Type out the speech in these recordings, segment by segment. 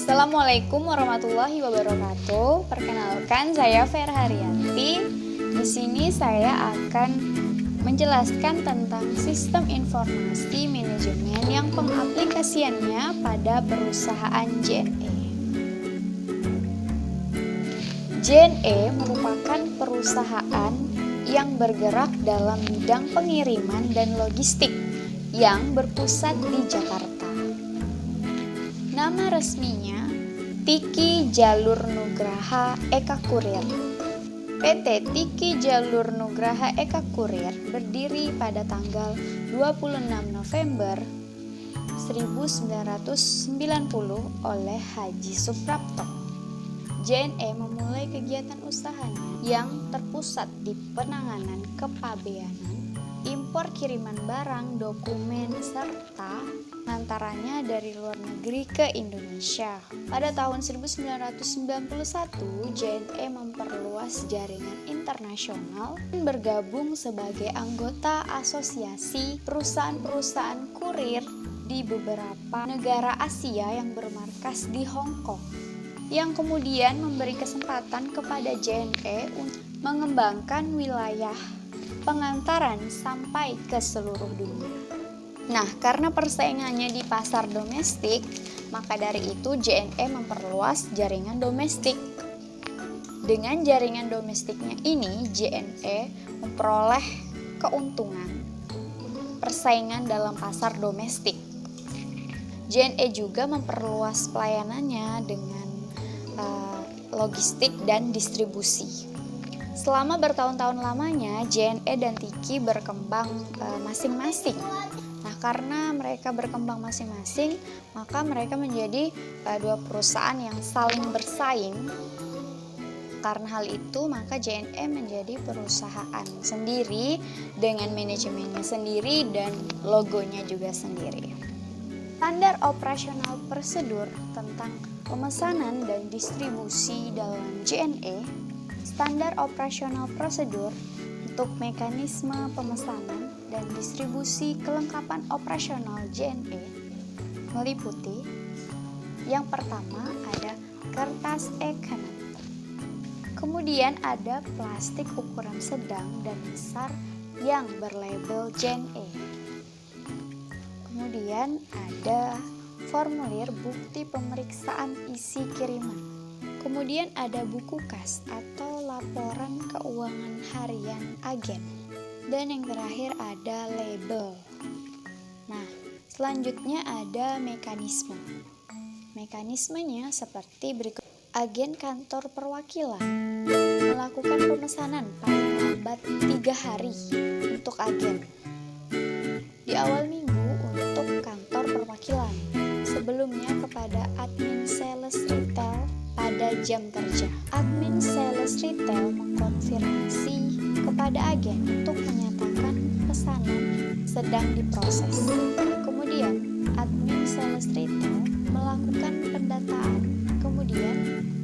Assalamualaikum warahmatullahi wabarakatuh. Perkenalkan, saya Vera Haryanti. Di sini saya akan menjelaskan tentang sistem informasi manajemen yang pengaplikasiannya pada perusahaan JNE. JNE merupakan perusahaan yang bergerak dalam bidang pengiriman dan logistik yang berpusat di Jakarta. Nama resminya Tiki Jalur Nugraha Eka Kurir. PT Tiki Jalur Nugraha Eka Kurir berdiri pada tanggal 26 November 1990 oleh Haji Suprapto. JNE memulai kegiatan usahanya yang terpusat di penanganan kepabeanan, impor kiriman barang, dokumen, serta antaranya dari luar negeri ke Indonesia. Pada tahun 1991, JNE memperluas jaringan internasional dan bergabung sebagai anggota asosiasi perusahaan-perusahaan kurir di beberapa negara Asia yang bermarkas di Hong Kong, yang kemudian memberi kesempatan kepada JNE untuk mengembangkan wilayah pengantaran sampai ke seluruh dunia. Nah, karena persaingannya di pasar domestik, maka dari itu JNE memperluas jaringan domestik. Dengan jaringan domestiknya ini, JNE memperoleh keuntungan persaingan dalam pasar domestik. JNE juga memperluas pelayanannya dengan logistik dan distribusi. Selama bertahun-tahun lamanya, JNE dan Tiki berkembang masing-masing. Nah, karena mereka berkembang masing-masing, maka mereka menjadi dua perusahaan yang saling bersaing. Karena hal itu, maka JNE menjadi perusahaan sendiri dengan manajemennya sendiri dan logonya juga sendiri. Standar operasional prosedur tentang pemesanan dan distribusi dalam JNE. Standar operasional prosedur untuk mekanisme pemesanan dan distribusi kelengkapan operasional JNE meliputi yang pertama ada kertas e-kantor, kemudian ada plastik ukuran sedang dan besar yang berlabel JNE, kemudian ada formulir bukti pemeriksaan isi kiriman, kemudian ada buku kas atau laporan keuangan harian agen, dan yang terakhir ada label. Nah, selanjutnya ada mekanisme. Mekanismenya seperti berikut. Agen kantor perwakilan melakukan pemesanan paling lambat 3 hari untuk agen di awal minggu untuk kantor perwakilan, sebelumnya kepada admin sales retail pada jam kerja. Admin sales retail mengkonfirmasi kepada agen untuk menyatakan pesanan sedang diproses. Kemudian, admin sales retail melakukan pendataan, kemudian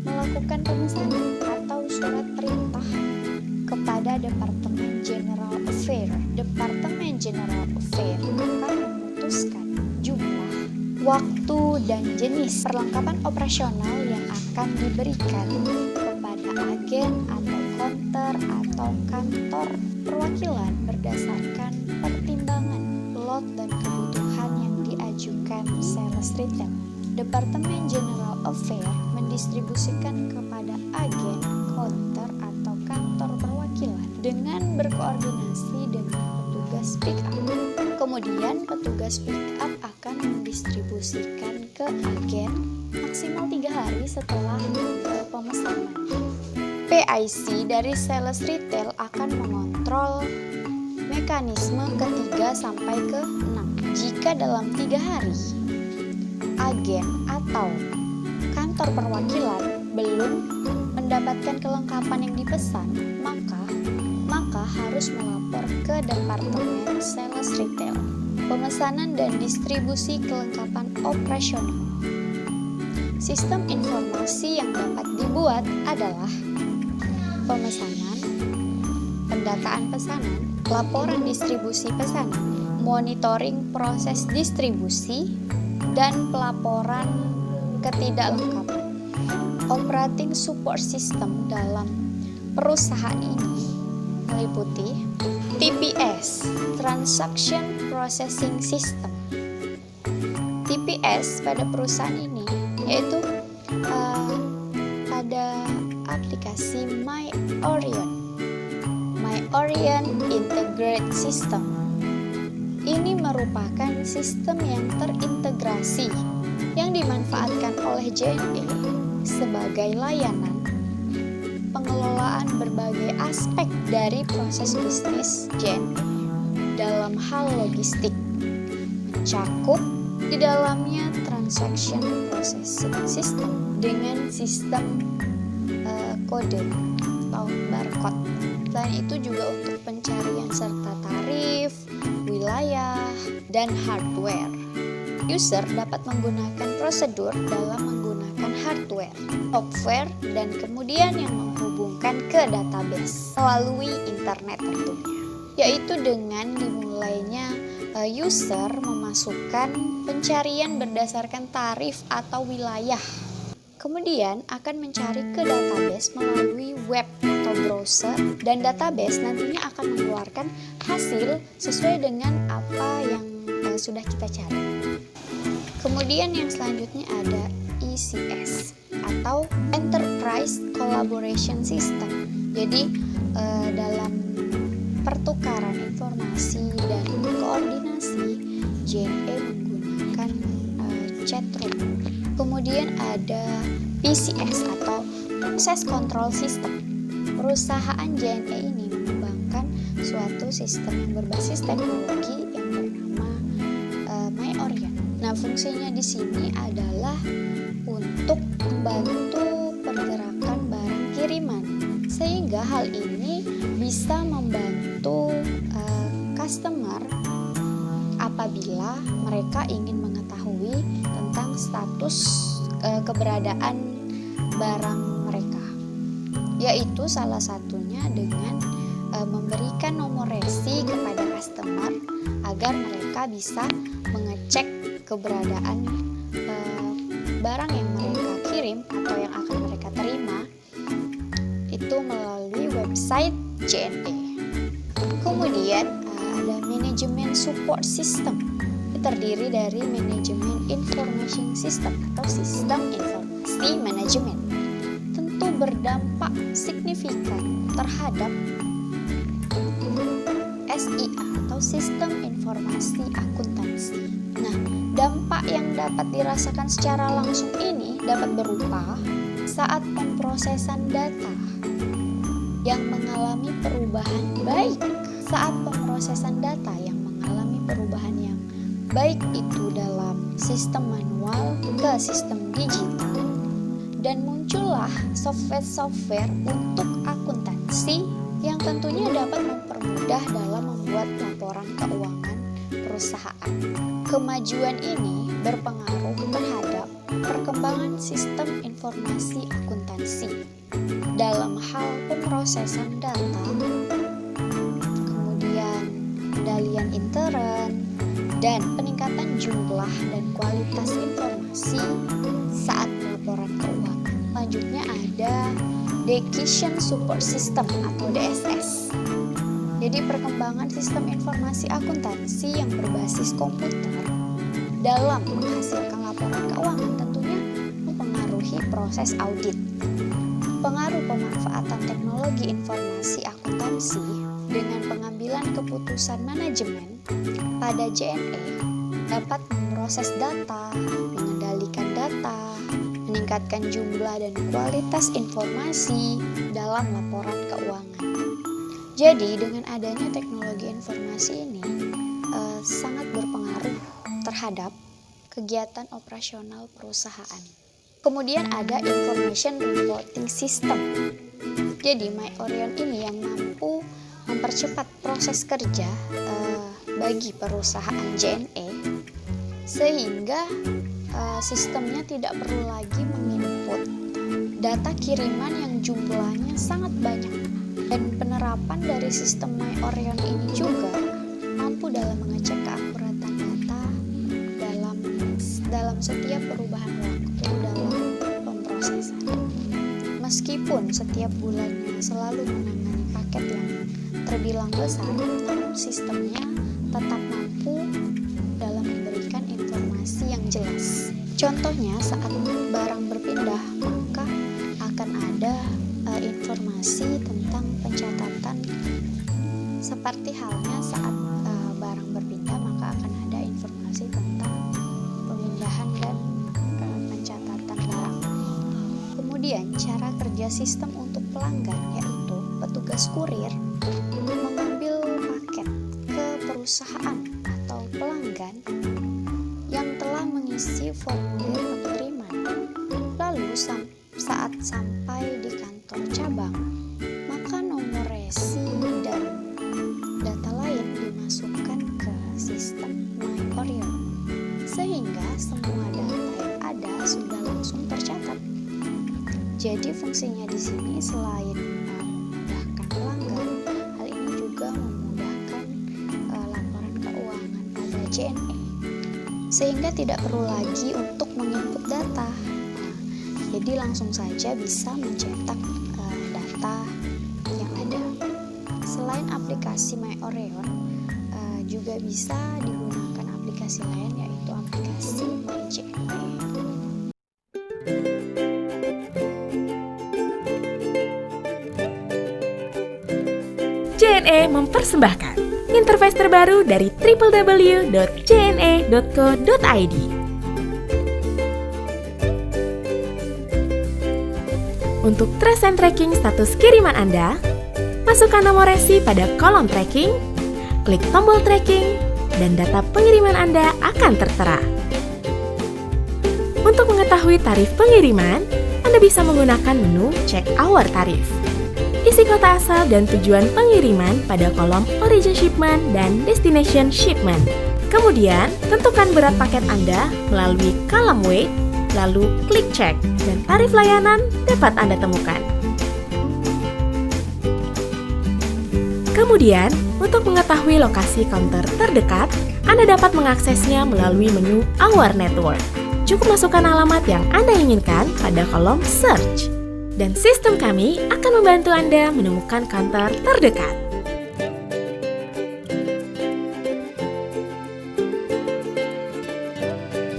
melakukan pemesanan atau surat perintah kepada Departemen General Affairs. Departemen General Affairs akan memutuskan jumlah, waktu, dan jenis perlengkapan operasional yang akan diberikan kepada agen atau counter atau kantor perwakilan berdasarkan pertimbangan lot dan kebutuhan yang diajukan sales retail. Departemen General Affairs mendistribusikan kepada agen, counter atau kantor perwakilan dengan berkoordinasi dengan petugas pick up. Kemudian petugas pick up akan mendistribusikan ke agen maksimal 3 hari setelah pemesanan. PIC dari sales retail akan mengontrol mekanisme ke-3 sampai ke-6. Jika dalam 3 hari agen atau kantor perwakilan belum mendapatkan kelengkapan yang dipesan, maka harus melapor ke Departemen Sales Retail. Pemesanan dan distribusi kelengkapan operasional. Sistem informasi yang dapat dibuat adalah pemesanan, pendataan pesanan, laporan distribusi pesanan, monitoring proses distribusi, dan pelaporan ketidaklengkapan. Operating support system dalam perusahaan ini meliputi TPS, Transaction Processing System. TPS pada perusahaan ini yaitu pada aplikasi MyOrion Integrated System. Ini merupakan sistem yang terintegrasi yang dimanfaatkan oleh JNE sebagai layanan pengelolaan berbagai aspek dari proses bisnis JNE dalam hal logistik, mencakup di dalamnya transaction processing system dengan sistem kode atau barcode. Selain itu juga untuk pencarian serta tarif, wilayah, dan hardware. User dapat menggunakan prosedur dalam menggunakan hardware, software, dan kemudian yang menghubungkan ke database melalui internet tentunya, yaitu dengan dimulainya user memasukkan pencarian berdasarkan tarif atau wilayah. Kemudian akan mencari ke database melalui web atau browser, dan database nantinya akan mengeluarkan hasil sesuai dengan apa yang sudah kita cari. Kemudian yang selanjutnya ada ECS atau Enterprise Collaboration System. Jadi dalam pertukaran informasi dan koordinasi, JNE menggunakan chatroom. Kemudian ada PCS atau Process Control System. Perusahaan JNE ini mengembangkan suatu sistem yang berbasis teknologi yang bernama MyOrion. Nah, fungsinya di sini adalah untuk membantu pergerakan barang kiriman, sehingga hal ini bisa membantu customer apabila mereka ingin mengetahui tentang status keberadaan barang mereka, yaitu salah satunya dengan memberikan nomor resi kepada customer agar mereka bisa mengecek keberadaan barang yang mereka kirim atau yang akan mereka terima itu melalui website JNE. Kemudian ada manajemen support system, terdiri dari manajemen information system atau sistem informasi manajemen. Tentu berdampak signifikan terhadap SIA atau sistem informasi akuntansi. Nah, dampak yang dapat dirasakan secara langsung ini dapat berupa saat pemrosesan data yang mengalami perubahan baik. Saat pemrosesan data yang mengalami perubahan yang baik itu dalam sistem manual ke sistem digital, dan muncullah software-software untuk akuntansi yang tentunya dapat mempermudah dalam membuat laporan keuangan perusahaan. Kemajuan ini berpengaruh terhadap perkembangan sistem informasi akuntansi dalam hal pemrosesan data, kemudian pendalian intern, dan peningkatan jumlah dan kualitas informasi saat laporan keuangan. Selanjutnya ada Decision Support System atau DSS. Jadi perkembangan sistem informasi akuntansi yang berbasis komputer dalam menghasilkan laporan keuangan tentunya mempengaruhi proses audit. Pengaruh pemanfaatan teknologi informasi akuntansi dengan pengambilan keputusan manajemen pada JNE dapat memproses data, mengendalikan data, meningkatkan jumlah dan kualitas informasi dalam laporan keuangan. Jadi dengan adanya teknologi informasi ini sangat berpengaruh terhadap kegiatan operasional perusahaan. Kemudian ada Information Reporting System. Jadi MyOrion ini yang mampu mempercepat proses kerja bagi perusahaan JNE, sehingga sistemnya tidak perlu lagi menginput data kiriman yang jumlahnya sangat banyak. Dan penerapan dari sistem MyOrion ini juga mampu dalam mengecek keakuratan data dalam setiap perubahan waktu dalam Meskipun setiap bulannya selalu menangani paket yang terbilang besar, namun sistemnya tetap mampu dalam memberikan informasi yang jelas. Contohnya saat barang berpindah, maka akan ada informasi tentang pencatatan. Seperti halnya saat barang berpindah, maka akan ada informasi tentang pemindahan dan pencatatan barang. Kemudian cara kerja sistem untuk pelanggan, yaitu petugas kurir mengambil paket ke perusahaan atau pelanggan yang telah mengisi formulir pengiriman. Lalu saat sampai di kantor cabang, maka nomor resi dan data lain dimasukkan ke sistem MyOrion, sehingga semua data yang ada sudah langsung tercatat. Jadi fungsinya di sini selain memudahkan pelanggan, hal ini juga memudahkan laporan keuangan pada JNE, sehingga tidak perlu lagi untuk menginput data. Jadi langsung saja bisa mencetak data yang ada. Selain aplikasi MyOrion, juga bisa digunakan aplikasi lain, yaitu aplikasi MyJNE. JNE mempersembahkan interface terbaru dari www.jne.co.id. Untuk trace and tracking status kiriman Anda, masukkan nomor resi pada kolom tracking, klik tombol tracking, dan data pengiriman Anda akan tertera. Untuk mengetahui tarif pengiriman, Anda bisa menggunakan menu Check Our Tarif. Isi kota asal dan tujuan pengiriman pada kolom Origin Shipment dan Destination Shipment. Kemudian, tentukan berat paket Anda melalui kolom Weight, lalu klik Check, dan tarif layanan dapat Anda temukan. Kemudian, untuk mengetahui lokasi counter terdekat, Anda dapat mengaksesnya melalui menu Our Network. Cukup masukkan alamat yang Anda inginkan pada kolom Search, dan sistem kami akan membantu Anda menemukan counter terdekat.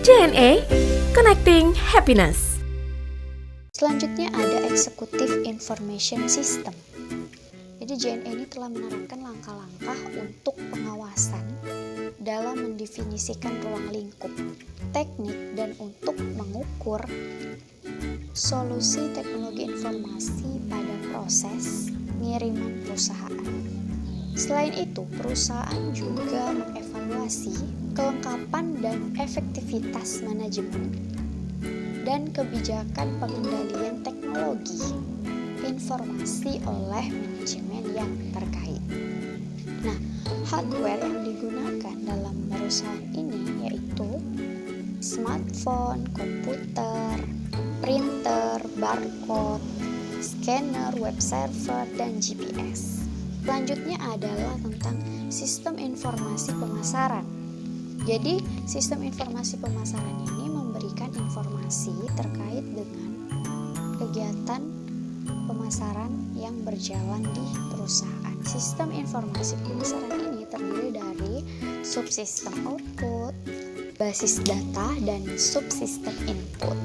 JNE, Connecting Happiness. Selanjutnya ada Executive Information System. Jadi JNE ini telah menerapkan langkah-langkah untuk pengawasan dalam mendefinisikan ruang lingkup, teknik, dan untuk mengukur solusi teknologi informasi pada proses pengiriman perusahaan. Selain itu, perusahaan juga mengevaluasi kelengkapan dan efektivitas manajemen dan kebijakan pengendalian teknologi informasi oleh manajemen yang terkait. Nah, hardware yang digunakan dalam perusahaan ini yaitu smartphone, komputer, printer, barcode, scanner, web server, dan GPS. Selanjutnya adalah tentang sistem informasi pemasaran. Jadi, sistem informasi pemasaran ini memberikan informasi terkait dengan kegiatan pemasaran yang berjalan di perusahaan. Sistem informasi pemasaran ini terdiri dari subsistem output, basis data, dan subsistem input.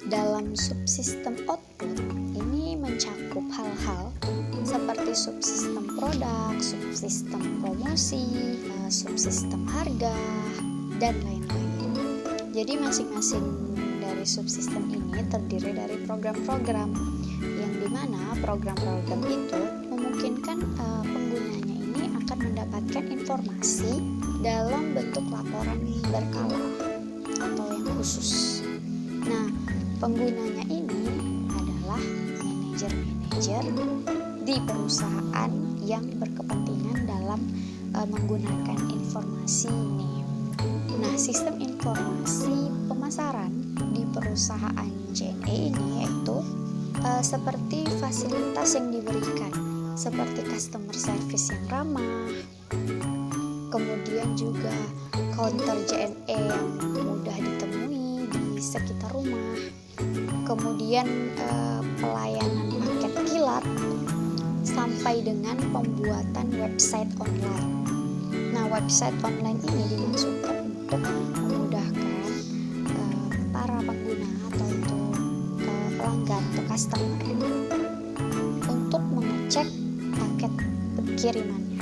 Dalam subsistem output ini mencakup hal-hal seperti subsistem produk, subsistem promosi, subsistem harga, dan lain-lain. Jadi masing-masing dari subsistem ini terdiri dari program-program yang dimana program-program itu memungkinkan penggunanya ini akan mendapatkan informasi dalam bentuk laporan berkala atau yang khusus. Nah, penggunanya ini adalah manajer-manajer di perusahaan yang berkepentingan dalam menggunakan informasi ini. Nah, sistem informasi pemasaran di perusahaan JNE ini yaitu seperti fasilitas yang diberikan, seperti customer service yang ramah, kemudian juga counter JNE yang mudah ditemui di sekitar rumah, kemudian pelayanan paket kilat, sampai dengan pembuatan website online. Nah, website online ini dimaksudkan untuk memudahkan para pengguna atau untuk pelanggan atau customer untuk mengecek paket kirimannya.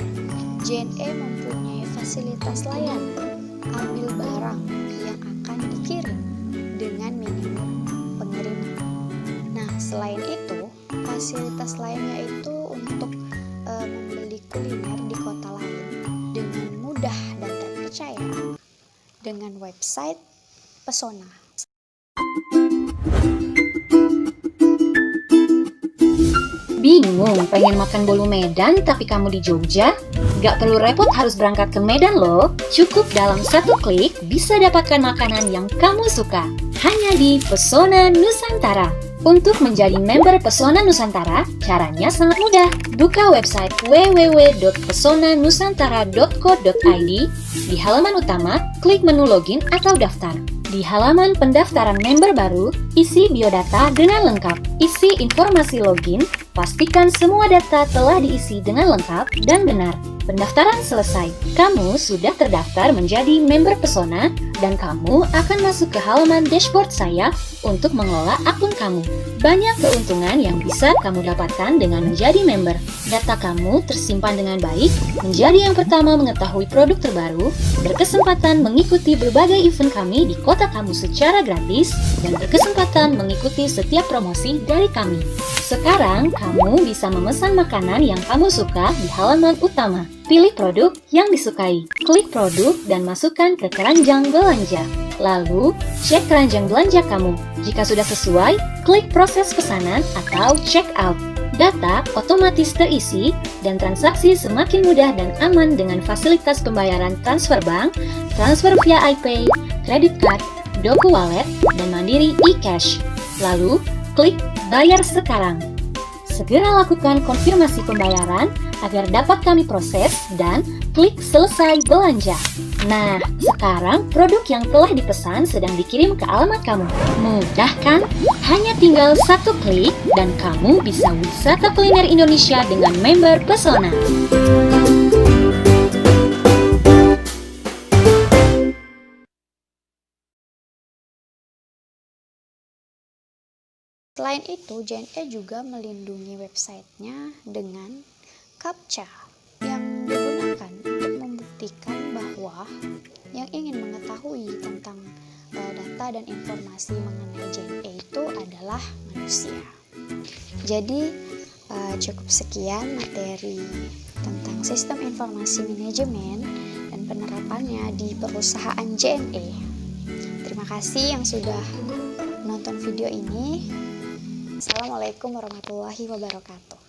JNE mempunyai fasilitas layanan ambil barang yang akan dikirim dengan minimum pengiriman. Nah, selain itu, fasilitas lainnya itu untuk membeli kuliner di kota lain dengan mudah dan terpercaya dengan website Pesona. Bingung pengen makan bolu Medan tapi kamu di Jogja? Gak perlu repot harus berangkat ke Medan loh. Cukup dalam satu klik bisa dapatkan makanan yang kamu suka. Hanya di Pesona Nusantara. Untuk menjadi member Pesona Nusantara, caranya sangat mudah. Buka website www.pesonanusantara.co.id. Di halaman utama, klik menu login atau daftar. Di halaman pendaftaran member baru, isi biodata dengan lengkap. Isi informasi login, pastikan semua data telah diisi dengan lengkap dan benar. Pendaftaran selesai. Kamu sudah terdaftar menjadi member Pesona dan kamu akan masuk ke halaman dashboard saya untuk mengelola akun kamu. Banyak keuntungan yang bisa kamu dapatkan dengan menjadi member. Data kamu tersimpan dengan baik, menjadi yang pertama mengetahui produk terbaru, berkesempatan mengikuti berbagai event kami di kota kamu secara gratis, dan berkesempatan mengikuti setiap promosi dari kami. Sekarang, kamu bisa memesan makanan yang kamu suka di halaman utama. Pilih produk yang disukai, klik produk dan masukkan ke keranjang belanja. Lalu, cek keranjang belanja kamu. Jika sudah sesuai, klik proses pesanan atau check out. Data otomatis terisi dan transaksi semakin mudah dan aman dengan fasilitas pembayaran transfer bank, transfer via iPay, credit card, Doku Wallet, dan Mandiri eCash. Lalu, klik bayar sekarang. Segera lakukan konfirmasi pembayaran agar dapat kami proses dan klik selesai belanja. Nah, sekarang produk yang telah dipesan sedang dikirim ke alamat kamu. Mudah kan? Hanya tinggal satu klik dan kamu bisa wisata kuliner Indonesia dengan member Pesona. Selain itu, JNE juga melindungi websitenya dengan CAPTCHA yang digunakan untuk membuktikan bahwa yang ingin mengetahui tentang data dan informasi mengenai JNE itu adalah manusia. Jadi cukup sekian materi tentang sistem informasi manajemen dan penerapannya di perusahaan JNE. Terima kasih yang sudah menonton video ini. Assalamualaikum warahmatullahi wabarakatuh.